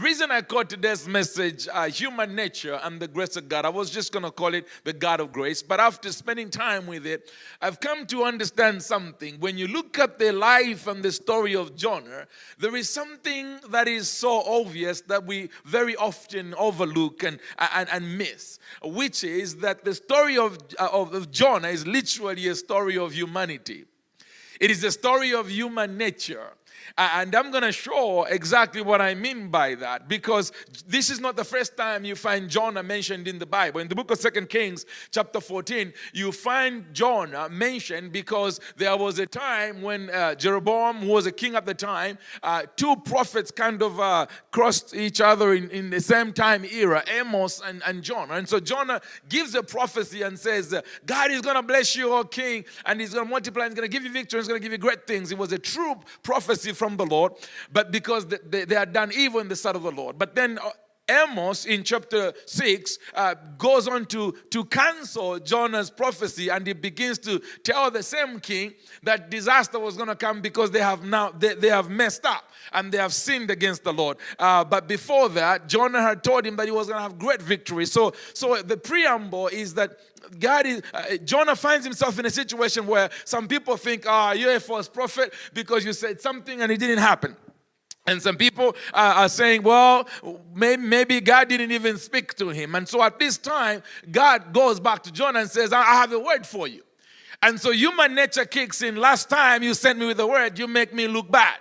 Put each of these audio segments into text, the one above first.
reason I called today's message Human Nature and the Grace of God, I was just going to call it the God of Grace. But after spending time with it, I've come to understand something. When you look at the life and the story of Jonah, there is something that is so obvious that we very often overlook and miss, which is that the story of Jonah is literally a story of humanity. It is a story of human nature. And I'm going to show exactly what I mean by that, because this is not the first time you find Jonah mentioned in the Bible. In the book of 2 Kings, chapter 14, you find Jonah mentioned because there was a time when Jeroboam, who was a king at the time, two prophets kind of crossed each other in the same time era, Amos and Jonah. And so Jonah gives a prophecy and says, God is going to bless you, O king, and he's going to multiply, he's going to give you victory, he's going to give you great things. It was a true prophecy from the Lord, but because they had done evil in the sight of the Lord. But then Amos in chapter 6 goes on to cancel Jonah's prophecy, and he begins to tell the same king that disaster was going to come because they have messed up and they have sinned against the Lord. But before that, Jonah had told him that he was going to have great victory. So the preamble is that Jonah finds himself in a situation where some people think, you're a false prophet because you said something and it didn't happen. And some people are saying, well, maybe God didn't even speak to him. And so at this time, God goes back to Jonah and says, I have a word for you. And so human nature kicks in. Last time you sent me with a word, you make me look bad.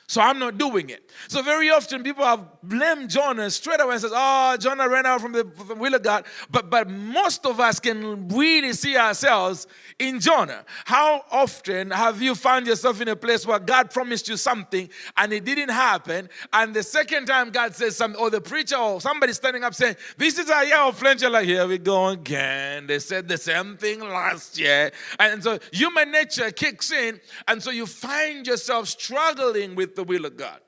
So I'm not doing it. So very often people have blamed Jonah straight away and says, Jonah ran out from the will of God. But most of us can really see ourselves in Jonah. How often have you found yourself in a place where God promised you something and it didn't happen, and the second time God says something, or the preacher or somebody standing up saying, this is a year of French, you're like, here we go again. They said the same thing last year. And so human nature kicks in, and so you find yourself struggling with the will of God.